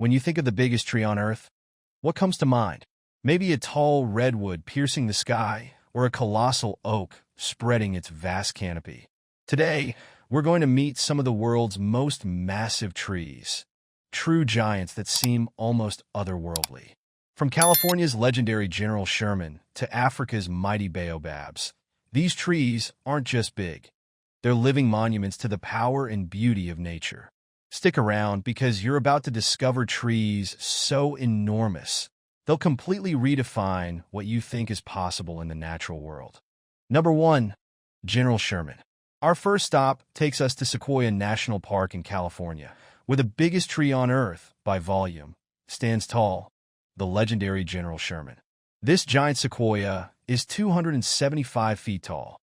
When you think of the biggest tree on Earth, what comes to mind? Maybe a tall redwood piercing the sky, or a colossal oak spreading its vast canopy. Today, we're going to meet some of the world's most massive trees, true giants that seem almost otherworldly. From California's legendary General Sherman to Africa's mighty baobabs, these trees aren't just big. They're living monuments to the power and beauty of nature. Stick around because you're about to discover trees so enormous, they'll completely redefine what you think is possible in the natural world. Number 1. General Sherman. Our first stop takes us to Sequoia National Park in California, where the biggest tree on Earth, by volume, stands tall, the legendary General Sherman. This giant sequoia is 275 feet tall.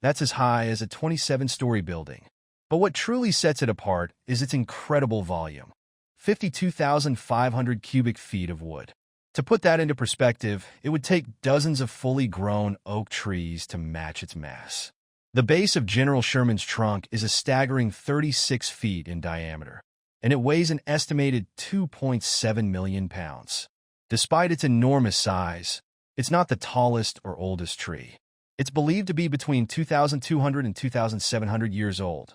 That's as high as a 27-story building. But what truly sets it apart is its incredible volume, 52,500 cubic feet of wood. To put that into perspective, it would take dozens of fully grown oak trees to match its mass. The base of General Sherman's trunk is a staggering 36 feet in diameter, and it weighs an estimated 2.7 million pounds. Despite its enormous size, it's not the tallest or oldest tree. It's believed to be between 2,200 and 2,700 years old,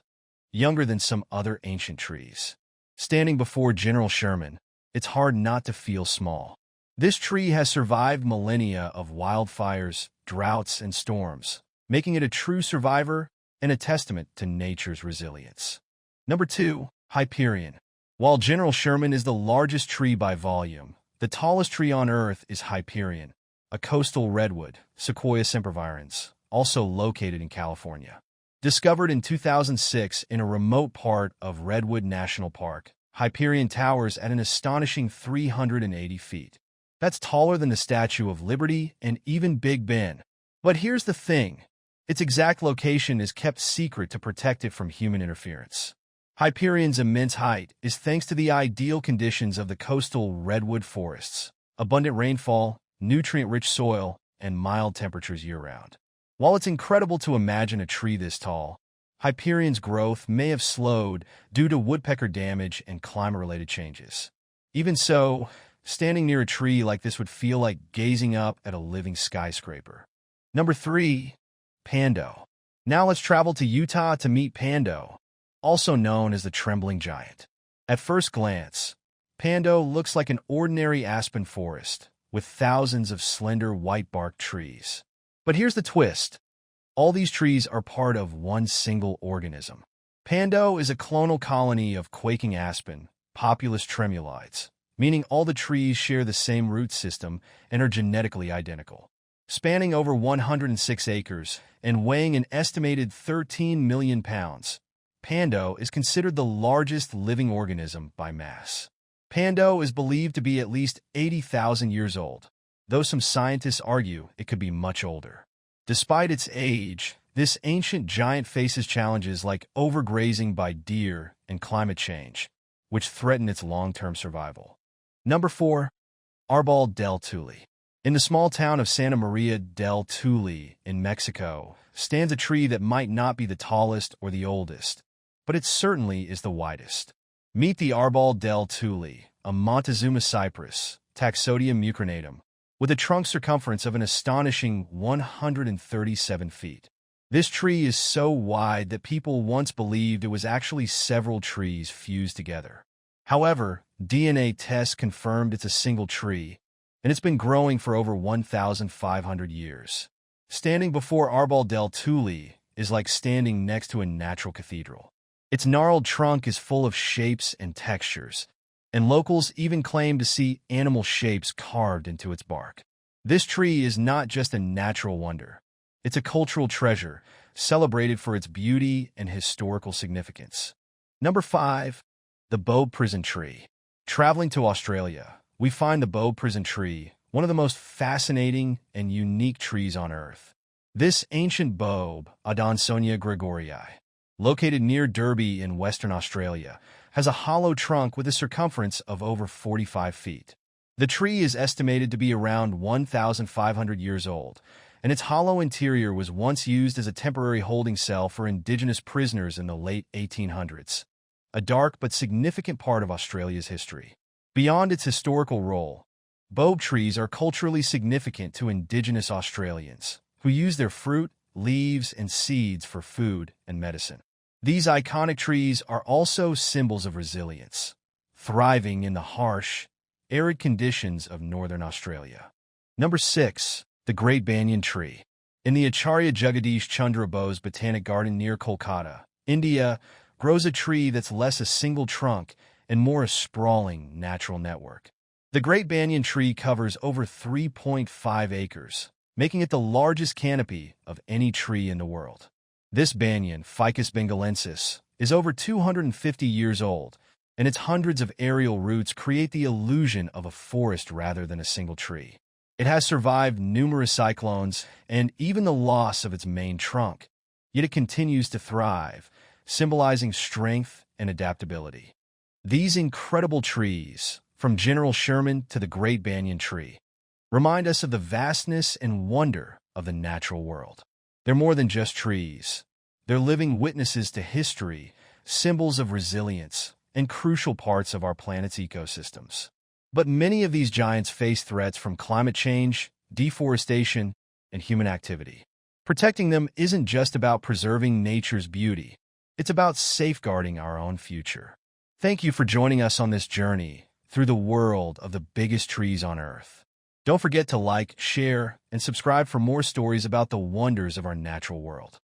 younger than some other ancient trees. Standing before General Sherman, it's hard not to feel small. This tree has survived millennia of wildfires, droughts, and storms, making it a true survivor and a testament to nature's resilience. Number 2. Hyperion. While General Sherman is the largest tree by volume, the tallest tree on Earth is Hyperion, a coastal redwood, Sequoia sempervirens, also located in California. Discovered in 2006 in a remote part of Redwood National Park, Hyperion towers at an astonishing 380 feet. That's taller than the Statue of Liberty and even Big Ben. But here's the thing. Its exact location is kept secret to protect it from human interference. Hyperion's immense height is thanks to the ideal conditions of the coastal redwood forests, abundant rainfall, nutrient-rich soil, and mild temperatures year-round. While it's incredible to imagine a tree this tall, Hyperion's growth may have slowed due to woodpecker damage and climate-related changes. Even so, standing near a tree like this would feel like gazing up at a living skyscraper. Number 3. Pando. Now let's travel to Utah to meet Pando, also known as the Trembling Giant. At first glance, Pando looks like an ordinary aspen forest, with thousands of slender white-barked trees. But here's the twist. All these trees are part of one single organism. Pando is a clonal colony of quaking aspen, Populus tremulides, meaning all the trees share the same root system and are genetically identical. Spanning over 106 acres and weighing an estimated 13 million pounds, Pando is considered the largest living organism by mass. Pando is believed to be at least 80,000 years old, though some scientists argue it could be much older. Despite its age, this ancient giant faces challenges like overgrazing by deer and climate change, which threaten its long-term survival. Number 4. Arbol del Tule. In the small town of Santa Maria del Tule in Mexico stands a tree that might not be the tallest or the oldest, but it certainly is the widest. Meet the Arbol del Tule, a Montezuma cypress, Taxodium mucronatum, with a trunk circumference of an astonishing 137 feet. This tree is so wide that people once believed it was actually several trees fused together. However, DNA tests confirmed it's a single tree, and it's been growing for over 1,500 years. Standing before Arbol del Tule is like standing next to a natural cathedral. Its gnarled trunk is full of shapes and textures, and locals even claim to see animal shapes carved into its bark. This tree is not just a natural wonder. It's a cultural treasure, celebrated for its beauty and historical significance. Number 5. The Bobe Prison Tree. Traveling to Australia, we find the Bobe Prison Tree, one of the most fascinating and unique trees on Earth. This ancient Bobe, Adansonia gregorii, located near Derby in Western Australia, has a hollow trunk with a circumference of over 45 feet. The tree is estimated to be around 1,500 years old, and its hollow interior was once used as a temporary holding cell for Indigenous prisoners in the late 1800s, a dark but significant part of Australia's history. Beyond its historical role, boab trees are culturally significant to indigenous Australians, who use their fruit, leaves, and seeds for food and medicine. These iconic trees are also symbols of resilience, thriving in the harsh, arid conditions of northern Australia. Number 6. The Great Banyan Tree. In the Acharya Jagadish Chandra Bose Botanic Garden near Kolkata, India, grows a tree that's less a single trunk and more a sprawling natural network. The Great Banyan Tree covers over 3.5 acres, making it the largest canopy of any tree in the world. This banyan, Ficus bengalensis, is over 250 years old, and its hundreds of aerial roots create the illusion of a forest rather than a single tree. It has survived numerous cyclones and even the loss of its main trunk, yet it continues to thrive, symbolizing strength and adaptability. These incredible trees, from General Sherman to the Great Banyan Tree, remind us of the vastness and wonder of the natural world. They're more than just trees. They're living witnesses to history, symbols of resilience, and crucial parts of our planet's ecosystems. But many of these giants face threats from climate change, deforestation, and human activity. Protecting them isn't just about preserving nature's beauty. It's about safeguarding our own future. Thank you for joining us on this journey through the world of the biggest trees on Earth. Don't forget to like, share, and subscribe for more stories about the wonders of our natural world.